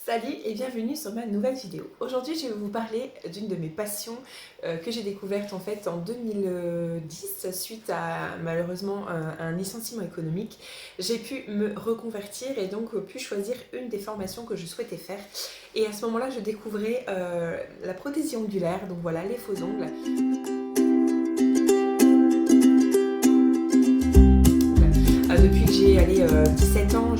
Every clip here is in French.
Salut et bienvenue sur ma nouvelle vidéo. Aujourd'hui je vais vous parler d'une de mes passions que j'ai découverte en fait en 2010 suite à malheureusement un licenciement économique. J'ai pu me reconvertir et donc pu choisir une des formations que je souhaitais faire. Et à ce moment-là je découvrais la prothésie ongulaire, donc voilà les faux ongles. Depuis que j'ai 17 ans,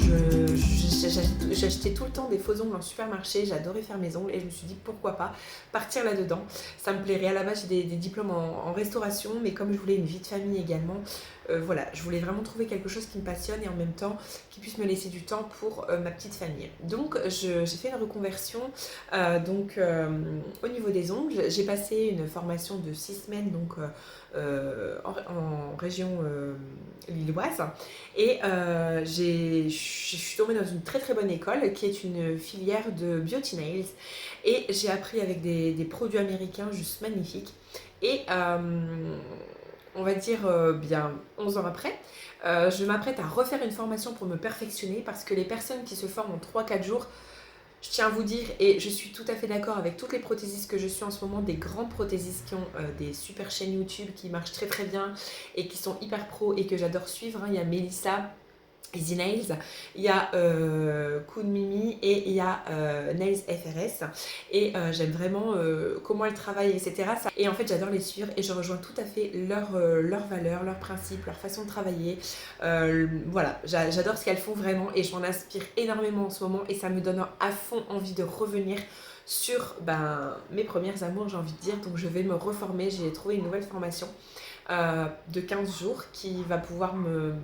j'achetais tout le temps des faux ongles en supermarché, j'adorais faire mes ongles et je me suis dit pourquoi pas partir là-dedans. Ça me plairait, à la base j'ai des diplômes en restauration, mais comme je voulais une vie de famille également, voilà, je voulais vraiment trouver quelque chose qui me passionne et en même temps qui puisse me laisser du temps pour ma petite famille. Donc j'ai fait une reconversion au niveau des ongles. J'ai passé une formation de 6 semaines en région lilloise et je suis tombée dans une très très bonne école qui est une filière de Beauty Nails et j'ai appris avec des produits américains juste magnifiques et on va dire bien 11 ans après, je m'apprête à refaire une formation pour me perfectionner parce que les personnes qui se forment en 3-4 jours, je tiens à vous dire, et je suis tout à fait d'accord avec toutes les prothésistes que je suis en ce moment, des grandes prothésistes qui ont des super chaînes YouTube qui marchent très très bien et qui sont hyper pro et que j'adore suivre. Il y a Mélissa, Easy Nails, il y a Kun Mimi et il y a Nails FRS et j'aime vraiment comment elles travaillent, etc. Et en fait j'adore les suivre et je rejoins tout à fait leurs valeurs, leurs principes, leur façon de travailler. Voilà, j'adore ce qu'elles font vraiment et je m'en inspire énormément en ce moment et ça me donne à fond envie de revenir sur mes premières amours, j'ai envie de dire. Donc je vais me reformer, j'ai trouvé une nouvelle formation de 15 jours qui va pouvoir me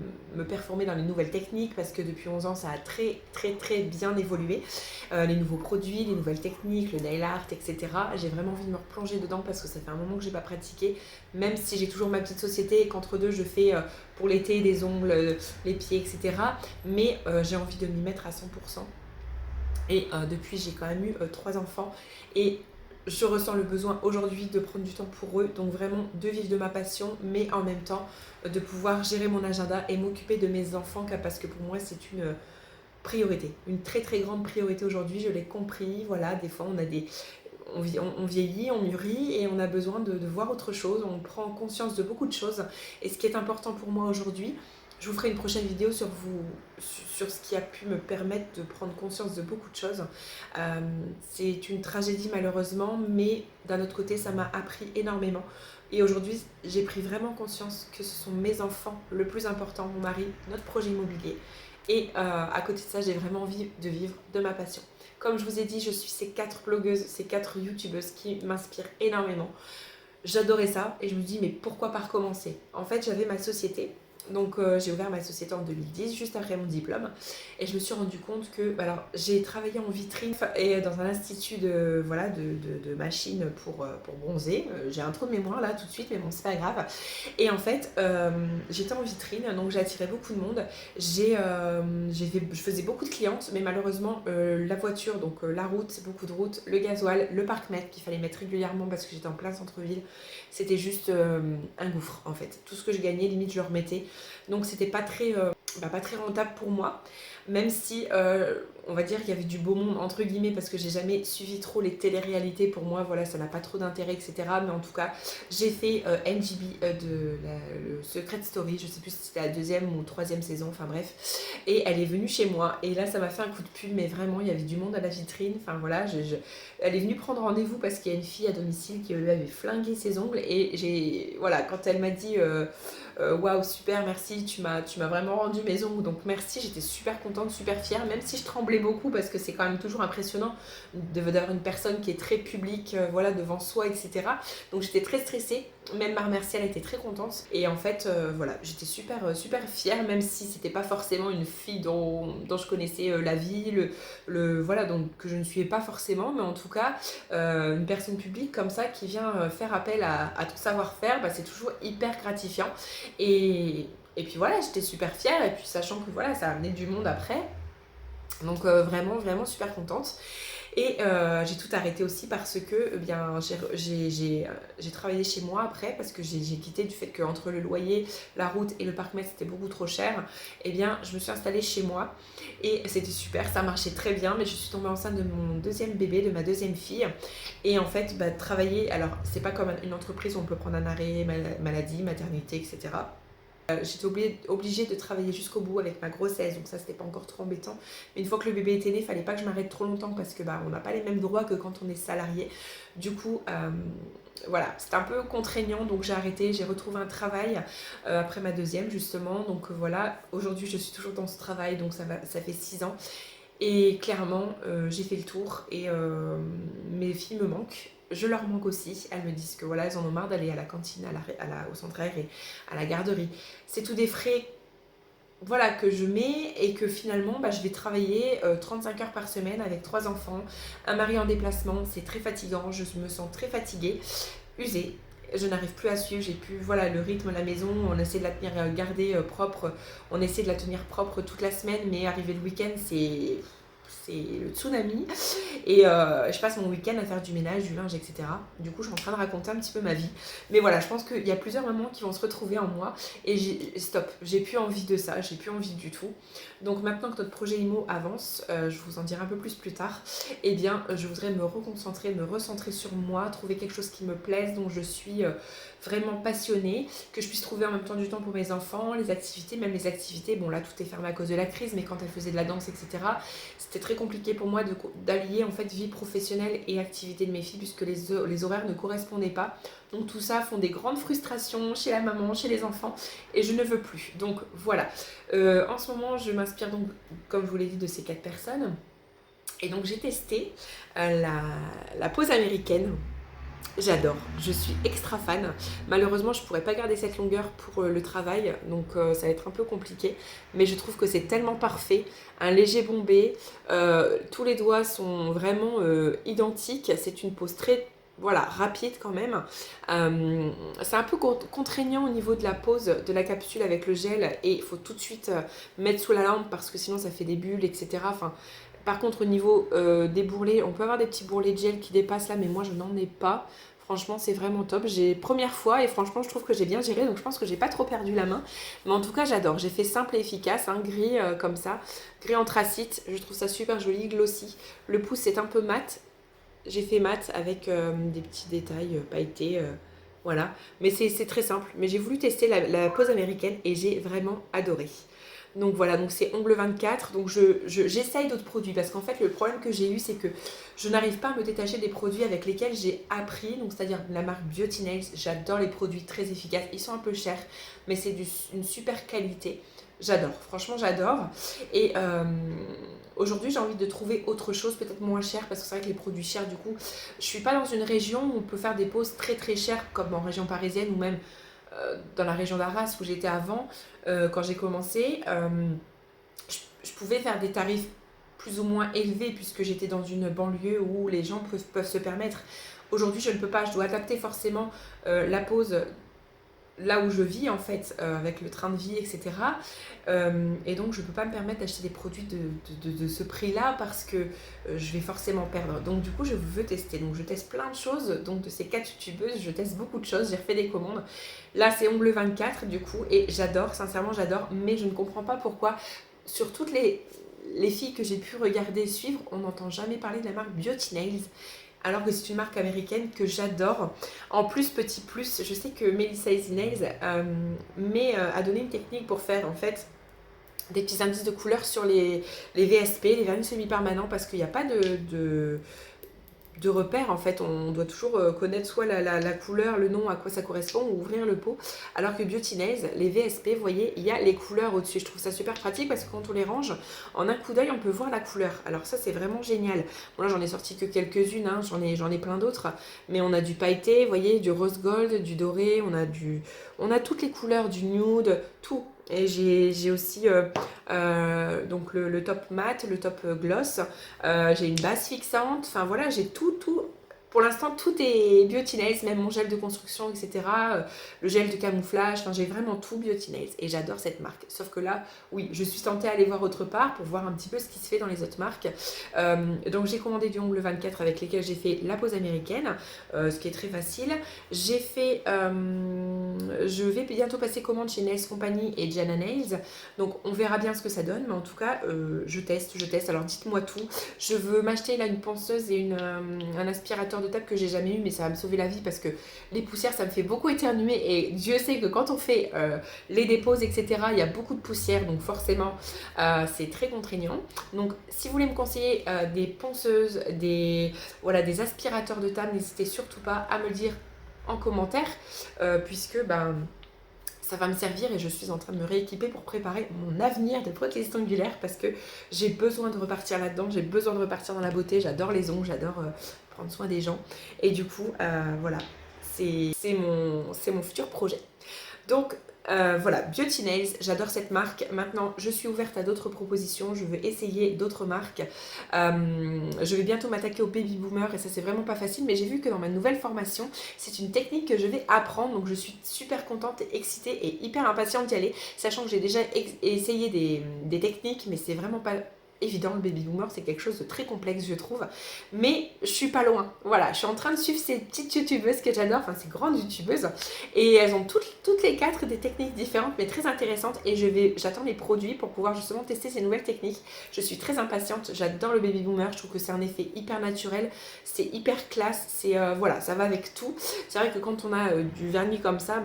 performer dans les nouvelles techniques parce que depuis 11 ans ça a très très très bien évolué, les nouveaux produits, les nouvelles techniques, le nail art, etc. J'ai vraiment envie de me replonger dedans parce que ça fait un moment que j'ai pas pratiqué, même si j'ai toujours ma petite société et qu'entre deux je fais pour l'été des ongles, les pieds, etc. Mais j'ai envie de m'y mettre à 100%. Et depuis, j'ai quand même eu 3 enfants et je ressens le besoin aujourd'hui de prendre du temps pour eux, donc vraiment de vivre de ma passion, mais en même temps de pouvoir gérer mon agenda et m'occuper de mes enfants, parce que pour moi c'est une priorité, une très très grande priorité aujourd'hui, je l'ai compris. Voilà, des fois on vieillit, on mûrit et on a besoin de voir autre chose, on prend conscience de beaucoup de choses. Et ce qui est important pour moi aujourd'hui, je vous ferai une prochaine vidéo sur ce qui a pu me permettre de prendre conscience de beaucoup de choses. C'est une tragédie malheureusement, mais d'un autre côté ça m'a appris énormément. Et aujourd'hui j'ai pris vraiment conscience que ce sont mes enfants le plus important, mon mari, notre projet immobilier. Et à côté de ça, j'ai vraiment envie de vivre de ma passion. Comme je vous ai dit, je suis ces 4 blogueuses, ces 4 youtubeuses qui m'inspirent énormément. J'adorais ça et je me dis mais pourquoi pas recommencer. En fait j'avais ma société, donc j'ai ouvert ma société en 2010 juste après mon diplôme et je me suis rendu compte que alors j'ai travaillé en vitrine et dans un institut de machines pour bronzer. J'ai un trou de mémoire là tout de suite mais bon c'est pas grave. Et en fait j'étais en vitrine donc j'ai attiré beaucoup de monde. Je faisais beaucoup de clientes mais malheureusement la voiture, donc la route, c'est beaucoup de route, le gasoil, le parc-mètre qu'il fallait mettre régulièrement parce que j'étais en plein centre-ville, c'était juste un gouffre en fait. Tout ce que je gagnais limite je le remettais, donc c'était pas très rentable pour moi, même si on va dire qu'il y avait du beau monde entre guillemets parce que j'ai jamais suivi trop les téléréalités. Pour moi voilà, ça n'a pas trop d'intérêt, etc. Mais en tout cas j'ai fait NGB le Secret Story, je sais plus si c'était la 2e ou 3e saison, enfin bref, et elle est venue chez moi et là ça m'a fait un coup de pub, mais vraiment il y avait du monde à la vitrine. Enfin voilà, elle est venue prendre rendez-vous parce qu'il y a une fille à domicile qui lui avait flingué ses ongles et voilà, quand elle m'a dit waouh super merci, tu m'as vraiment rendu mes ongles, donc merci, j'étais super contente, super fière, même si je tremblais beaucoup parce que c'est quand même toujours impressionnant d'avoir une personne qui est très publique, voilà, devant soi, etc. Donc j'étais très stressée, même ma remerciée, elle était très contente et en fait voilà, j'étais super fière, même si c'était pas forcément une fille dont je connaissais la vie, voilà, donc que je ne suivais pas forcément, mais en tout cas une personne publique comme ça qui vient faire appel à ton savoir-faire, c'est toujours hyper gratifiant. Et puis voilà, j'étais super fière et puis sachant que voilà, ça a amené du monde après. Donc vraiment, vraiment super contente. Et j'ai tout arrêté aussi parce que j'ai travaillé chez moi après, parce que j'ai quitté du fait qu'entre le loyer, la route et le parc-mètre c'était beaucoup trop cher. Et bien je me suis installée chez moi et c'était super, ça marchait très bien, mais je suis tombée enceinte de mon deuxième bébé, de ma deuxième fille. Et en fait, travailler, alors c'est pas comme une entreprise où on peut prendre un arrêt maladie, maternité, etc. J'étais obligée de travailler jusqu'au bout avec ma grossesse, donc ça c'était pas encore trop embêtant. Mais une fois que le bébé était né, il fallait pas que je m'arrête trop longtemps parce que on n'a pas les mêmes droits que quand on est salarié. Du coup, voilà, c'était un peu contraignant, donc j'ai arrêté, j'ai retrouvé un travail après ma deuxième justement. Donc voilà, aujourd'hui je suis toujours dans ce travail, donc ça fait 6 ans. Et clairement, j'ai fait le tour et mes filles me manquent. Je leur manque aussi. Elles me disent que voilà, elles en ont marre d'aller à la cantine, au centre aéré, à la garderie. C'est tous des frais, voilà, que je mets et que finalement, je vais travailler 35 heures par semaine avec 3 enfants, un mari en déplacement. C'est très fatigant. Je me sens très fatiguée, usée. Je n'arrive plus à suivre, j'ai plus, voilà, le rythme de la maison, on essaie de la tenir gardée propre, on essaie de la tenir propre toute la semaine, mais arrivé le week-end, c'est le tsunami. Et je passe mon week-end à faire du ménage, du linge, etc. Du coup, je suis en train de raconter un petit peu ma vie. Mais voilà, je pense qu'il y a plusieurs mamans qui vont se retrouver en moi. Et stop, j'ai plus envie de ça, j'ai plus envie du tout. Donc maintenant que notre projet IMO avance, je vous en dirai un peu plus tard, eh bien, je voudrais me reconcentrer, me recentrer sur moi, trouver quelque chose qui me plaise, dont je suis vraiment passionnée, que je puisse trouver en même temps du temps pour mes enfants, les activités, même les activités. Bon, là, tout est fermé à cause de la crise, mais quand elle faisait de la danse, etc., c'était très compliqué pour moi d'allier en fait vie professionnelle et activité de mes filles puisque les horaires ne correspondaient pas. Donc tout ça font des grandes frustrations chez la maman, chez les enfants et je ne veux plus. Donc voilà. En ce moment, je m'inspire donc, comme je vous l'ai dit, de ces 4 personnes. Et donc j'ai testé la pose américaine. J'adore, je suis extra fan. Malheureusement, je pourrais pas garder cette longueur pour le travail, donc ça va être un peu compliqué. Mais je trouve que c'est tellement parfait. Un léger bombé, tous les doigts sont vraiment identiques. C'est une pose très, voilà, rapide quand même. C'est un peu contraignant au niveau de la pose de la capsule avec le gel et il faut tout de suite mettre sous la lampe parce que sinon ça fait des bulles, etc. Enfin, par contre, au niveau des bourrelets, on peut avoir des petits bourrelets de gel qui dépassent là, mais moi je n'en ai pas. Franchement, c'est vraiment top. J'ai première fois et franchement, je trouve que j'ai bien géré, donc je pense que j'ai pas trop perdu la main. Mais en tout cas, j'adore. J'ai fait simple et efficace, gris comme ça, gris anthracite. Je trouve ça super joli, glossy. Le pouce est un peu mat. J'ai fait mat avec des petits détails pailletés. Voilà. Mais c'est très simple. Mais j'ai voulu tester la pose américaine et j'ai vraiment adoré. Donc voilà, donc c'est Ongle 24. Donc j'essaye d'autres produits parce qu'en fait le problème que j'ai eu c'est que je n'arrive pas à me détacher des produits avec lesquels j'ai appris, donc c'est-à-dire la marque Beauty Nails. J'adore les produits très efficaces, ils sont un peu chers mais c'est une super qualité. J'adore, franchement j'adore. Et aujourd'hui j'ai envie de trouver autre chose, peut-être moins cher parce que c'est vrai que les produits chers du coup, je suis pas dans une région où on peut faire des poses très très chères comme en région parisienne ou même dans la région d'Arras où j'étais avant, quand j'ai commencé, je pouvais faire des tarifs plus ou moins élevés puisque j'étais dans une banlieue où les gens peuvent se permettre. Aujourd'hui, je ne peux pas, je dois adapter forcément la pose là où je vis en fait, avec le train de vie, etc. Et donc je ne peux pas me permettre d'acheter des produits de ce prix-là parce que je vais forcément perdre. Donc du coup je veux tester. Donc je teste plein de choses. Donc de ces 4 youtubeuses, je teste beaucoup de choses. J'ai refait des commandes. Là c'est Ongle 24 du coup et j'adore, sincèrement j'adore. Mais je ne comprends pas pourquoi sur toutes les filles que j'ai pu regarder, suivre, on n'entend jamais parler de la marque Beauty Nails. Alors que c'est une marque américaine que j'adore. En plus, petit plus, je sais que Melissa Easy Nails a donné une technique pour faire en fait des petits indices de couleur sur les VSP, les vernis semi-permanents, parce qu'il n'y a pas de repères en fait. On doit toujours connaître soit la couleur, le nom, à quoi ça correspond, ou ouvrir le pot. Alors que Beauty Nails, les VSP, vous voyez, il y a les couleurs au-dessus. Je trouve ça super pratique parce que quand on les range, en un coup d'œil, on peut voir la couleur. Alors ça, c'est vraiment génial. Bon, là, j'en ai sorti que quelques-unes, hein. J'en ai plein d'autres. Mais on a du pailleté, vous voyez, du rose gold, du doré, on a toutes les couleurs, du nude, tout. Et j'ai aussi donc le top mat, le top gloss, j'ai une base fixante, enfin voilà, j'ai tout pour l'instant, tout est Beauty-Nails, même mon gel de construction, etc. Le gel de camouflage, enfin, j'ai vraiment tout Beauty-Nails et j'adore cette marque. Sauf que là, oui, je suis tentée à aller voir autre part pour voir un petit peu ce qui se fait dans les autres marques. Donc j'ai commandé du Ongle 24 avec lesquels j'ai fait la pose américaine, ce qui est très facile. J'ai fait, je vais bientôt passer commande chez Nails Company et Jana Nails. Donc on verra bien ce que ça donne, mais en tout cas, je teste. Alors dites-moi tout. Je veux m'acheter là une ponceuse et un aspirateur de table que j'ai jamais eu, mais ça va me sauver la vie parce que les poussières ça me fait beaucoup éternuer et Dieu sait que quand on fait les déposes etc il y a beaucoup de poussière donc forcément c'est très contraignant. Donc si vous voulez me conseiller des ponceuses, voilà, des aspirateurs de table, n'hésitez surtout pas à me le dire en commentaire puisque ça va me servir et je suis en train de me rééquiper pour préparer mon avenir de prothésiste ongulaire parce que j'ai besoin de repartir là-dedans, j'ai besoin de repartir dans la beauté, j'adore les ongles, j'adore prendre soin des gens et du coup voilà, c'est mon futur projet. Donc voilà, Beauty-Nails, j'adore cette marque. Maintenant, je suis ouverte à d'autres propositions. Je veux essayer d'autres marques. Je vais bientôt m'attaquer au baby boomer et ça, c'est vraiment pas facile. Mais j'ai vu que dans ma nouvelle formation, c'est une technique que je vais apprendre. Donc, je suis super contente, excitée et hyper impatiente d'y aller. Sachant que j'ai déjà essayé des techniques, mais c'est vraiment pas évident. Le baby boomer, c'est quelque chose de très complexe, je trouve. Mais je suis pas loin. Voilà, je suis en train de suivre ces petites youtubeuses que j'adore, enfin ces grandes youtubeuses. Et elles ont toutes les quatre des techniques différentes, mais très intéressantes. Et j'attends les produits pour pouvoir justement tester ces nouvelles techniques. Je suis très impatiente. J'adore le baby boomer. Je trouve que c'est un effet hyper naturel. C'est hyper classe. C'est voilà, ça va avec tout. C'est vrai que quand on a du vernis comme ça,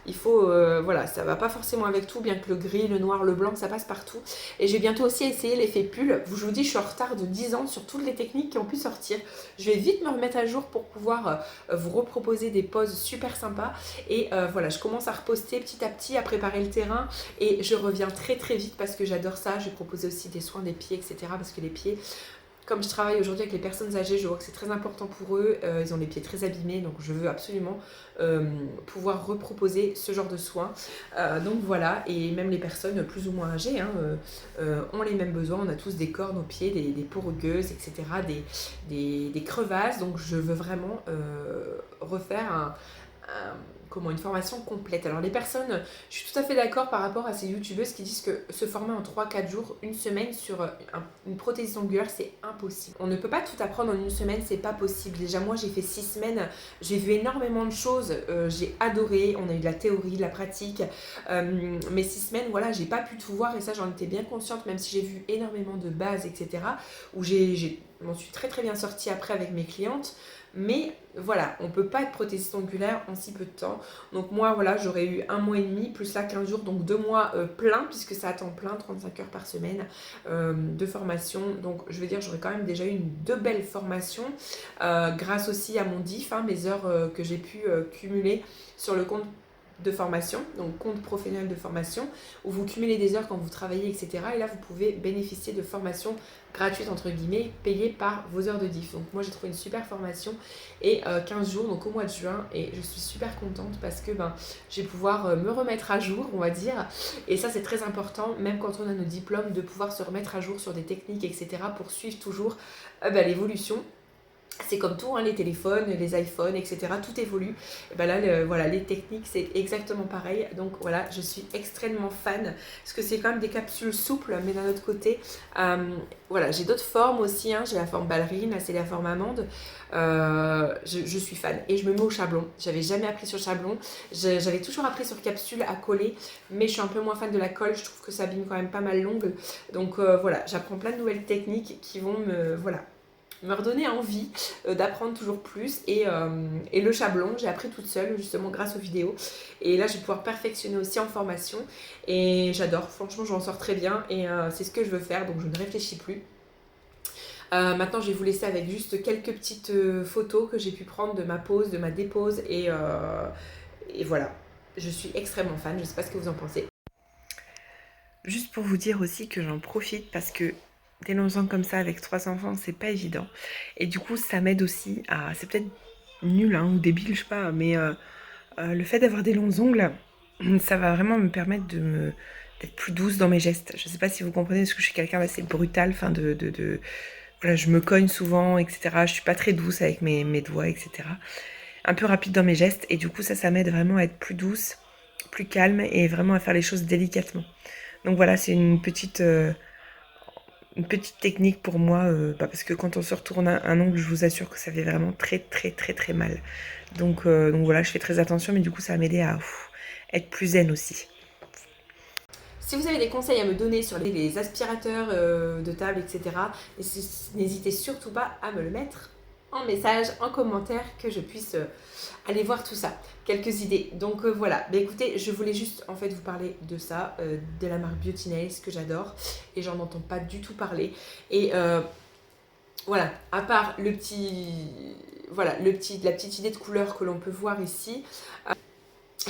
il faut voilà, ça va pas forcément avec tout, bien que le gris, le noir, le blanc, ça passe partout. Et j'ai bientôt aussi essayé l'effet pull. Je vous dis, je suis en retard de 10 ans sur toutes les techniques qui ont pu sortir. Je vais vite me remettre à jour pour pouvoir vous reproposer des poses super sympas. Et voilà, je commence à reposter petit à petit, à préparer le terrain. Et je reviens très très vite parce que j'adore ça. Je vais proposer aussi des soins des pieds, etc. Parce que les pieds, comme je travaille aujourd'hui avec les personnes âgées, je vois que c'est très important pour eux. Ils ont les pieds très abîmés, donc je veux absolument pouvoir reproposer ce genre de soins. Donc voilà, et même les personnes plus ou moins âgées ont les mêmes besoins. On a tous des cornes aux pieds, des peaux rugueuses, etc., des crevasses. Donc je veux vraiment refaire une formation complète. Alors les personnes, je suis tout à fait d'accord par rapport à ces youtubeuses qui disent que se former en 3-4 jours, une semaine sur une prothèse ongulaire, c'est impossible. On ne peut pas tout apprendre en une semaine, c'est pas possible. Déjà moi j'ai fait 6 semaines, j'ai vu énormément de choses, j'ai adoré, on a eu de la théorie, de la pratique, mais 6 semaines, voilà, j'ai pas pu tout voir et ça j'en étais bien consciente, même si j'ai vu énormément de bases, etc., où m'en suis très très bien sortie après avec mes clientes. Mais voilà, on ne peut pas être prothésiste ongulaire en si peu de temps. Donc moi, voilà, j'aurais eu 1 mois et demi, plus là 15 jours, donc 2 mois plein, puisque c'est à temps plein, 35 heures par semaine de formation. Donc je veux dire, j'aurais quand même déjà eu 2 belles formations, grâce aussi à mon DIF, mes heures que j'ai pu cumuler sur le compte de formation, donc compte professionnel de formation, où vous cumulez des heures quand vous travaillez, etc. Et là, vous pouvez bénéficier de formations gratuites, entre guillemets, payées par vos heures de diff. Donc moi, j'ai trouvé une super formation et 15 jours, donc au mois de juin, et je suis super contente parce que je vais pouvoir me remettre à jour, on va dire. Et ça, c'est très important, même quand on a nos diplômes, de pouvoir se remettre à jour sur des techniques, etc. pour suivre toujours l'évolution. C'est comme tout, les téléphones, les iPhones, etc. Tout évolue. Et là, voilà, les techniques, c'est exactement pareil. Donc voilà, je suis extrêmement fan. Parce que c'est quand même des capsules souples, mais d'un autre côté, voilà, j'ai d'autres formes aussi. J'ai la forme ballerine, là c'est la forme amande. Je suis fan. Et je me mets au chablon. J'avais jamais appris sur chablon. J'avais toujours appris sur capsule à coller. Mais je suis un peu moins fan de la colle. Je trouve que ça abîme quand même pas mal l'ongle. Donc voilà, j'apprends plein de nouvelles techniques qui vont me redonner envie d'apprendre toujours plus et le chablon j'ai appris toute seule justement grâce aux vidéos et là je vais pouvoir perfectionner aussi en formation et j'adore, franchement j'en sors très bien et c'est ce que je veux faire donc je ne réfléchis plus. Maintenant je vais vous laisser avec juste quelques petites photos que j'ai pu prendre de ma pose, de ma dépose et voilà, je suis extrêmement fan, je ne sais pas ce que vous en pensez. Juste pour vous dire aussi que j'en profite parce que des longs ongles comme ça avec 3 enfants, c'est pas évident. Et du coup, ça m'aide aussi à... C'est peut-être nul ou débile, je sais pas, mais le fait d'avoir des longs ongles, ça va vraiment me permettre d'être plus douce dans mes gestes. Je sais pas si vous comprenez, parce que je suis quelqu'un d'assez brutal, voilà, je me cogne souvent, etc. Je suis pas très douce avec mes doigts, etc. Un peu rapide dans mes gestes et du coup ça m'aide vraiment à être plus douce, plus calme et vraiment à faire les choses délicatement. Donc voilà, c'est une petite technique pour moi, parce que quand on se retourne un ongle, je vous assure que ça fait vraiment très très très très mal. Donc voilà, je fais très attention, mais du coup ça va m'aider à être plus zen aussi. Si vous avez des conseils à me donner sur les aspirateurs de table, etc., n'hésitez surtout pas à me le mettre en message, en commentaire, que je puisse aller voir tout ça. Quelques idées. Donc voilà. Bah, écoutez, je voulais juste en fait vous parler de ça, de la marque Beauty Nails que j'adore et j'en entends pas du tout parler. Et voilà, à part la petite idée de couleur que l'on peut voir ici.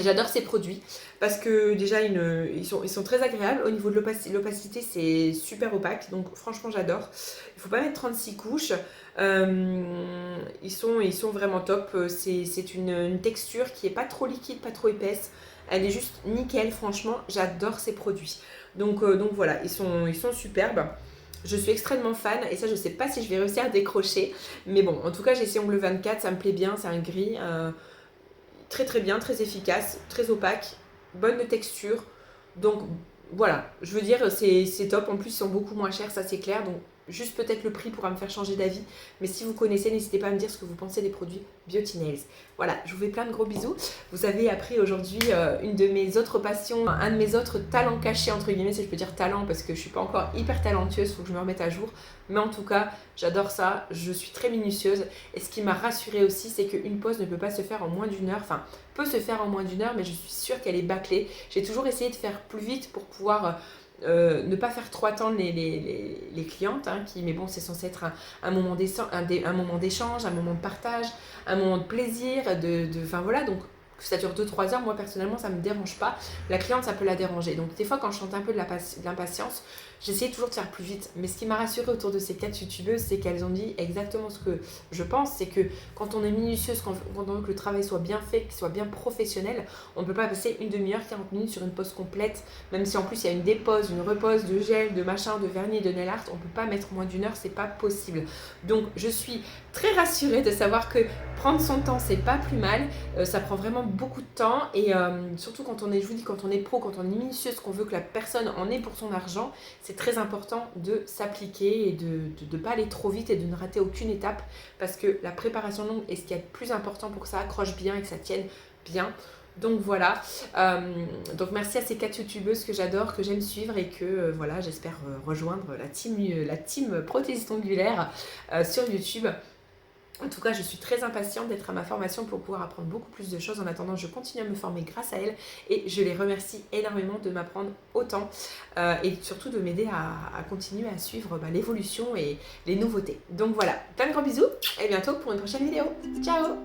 J'adore ces produits parce que déjà ils sont très agréables. Au niveau de l'opacité, c'est super opaque, donc franchement j'adore. Il ne faut pas mettre 36 couches. Ils sont vraiment top. C'est une texture qui est pas trop liquide, pas trop épaisse. Elle est juste nickel, franchement j'adore ces produits. Donc voilà, ils sont superbes. Je suis extrêmement fan et ça je sais pas si je vais réussir à décrocher. Mais bon, en tout cas j'ai ces ongles 24, ça me plaît bien, c'est un gris. Très très bien, très efficace, très opaque, bonne texture. Donc voilà, je veux dire, c'est top. En plus, ils sont beaucoup moins chers, ça c'est clair. Donc juste peut-être le prix pourra me faire changer d'avis. Mais si vous connaissez, n'hésitez pas à me dire ce que vous pensez des produits Beauty Nails. Voilà, je vous fais plein de gros bisous. Vous avez appris aujourd'hui une de mes autres passions, un de mes autres talents cachés, entre guillemets, si je peux dire talent, parce que je suis pas encore hyper talentueuse, il faut que je me remette à jour. Mais en tout cas, j'adore ça, je suis très minutieuse. Et ce qui m'a rassurée aussi, c'est qu'une pause ne peut pas se faire en moins d'une heure. Enfin, peut se faire en moins d'une heure, mais je suis sûre qu'elle est bâclée. J'ai toujours essayé de faire plus vite pour pouvoir ne pas faire trop attendre les clientes, hein, mais bon, c'est censé être un moment d'échange, un moment de partage, un moment de plaisir, enfin voilà, donc que ça dure 2-3 heures, moi personnellement ça me dérange pas. La cliente ça peut la déranger. Donc des fois quand je sens un peu de l'impatience, j'essayais toujours de faire plus vite. Mais ce qui m'a rassurée autour de ces 4 youtubeuses, c'est qu'elles ont dit exactement ce que je pense, c'est que quand on est minutieuse, quand on veut que le travail soit bien fait, qu'il soit bien professionnel, on ne peut pas passer une demi-heure, 40 minutes sur une pause complète, même si en plus il y a une dépose, une repose de gel, de machin, de vernis, de nail art, on ne peut pas mettre moins d'une heure, c'est pas possible. Donc je suis très rassurée de savoir que prendre son temps c'est pas plus mal, ça prend vraiment beaucoup de temps et surtout quand on est, je vous dis, quand on est pro, quand on est minutieuse, qu'on veut que la personne en ait pour son argent, c'est très important de s'appliquer et de ne pas aller trop vite et de ne rater aucune étape parce que la préparation longue est ce qui est le plus important pour que ça accroche bien et que ça tienne bien. Donc voilà, donc merci à ces 4 youtubeuses que j'adore, que j'aime suivre et que voilà, j'espère rejoindre la team prothésiste ongulaire sur YouTube. En tout cas, je suis très impatiente d'être à ma formation pour pouvoir apprendre beaucoup plus de choses. En attendant, je continue à me former grâce à elle et je les remercie énormément de m'apprendre autant et surtout de m'aider à continuer à suivre l'évolution et les nouveautés. Donc voilà, plein de gros bisous et à bientôt pour une prochaine vidéo. Ciao!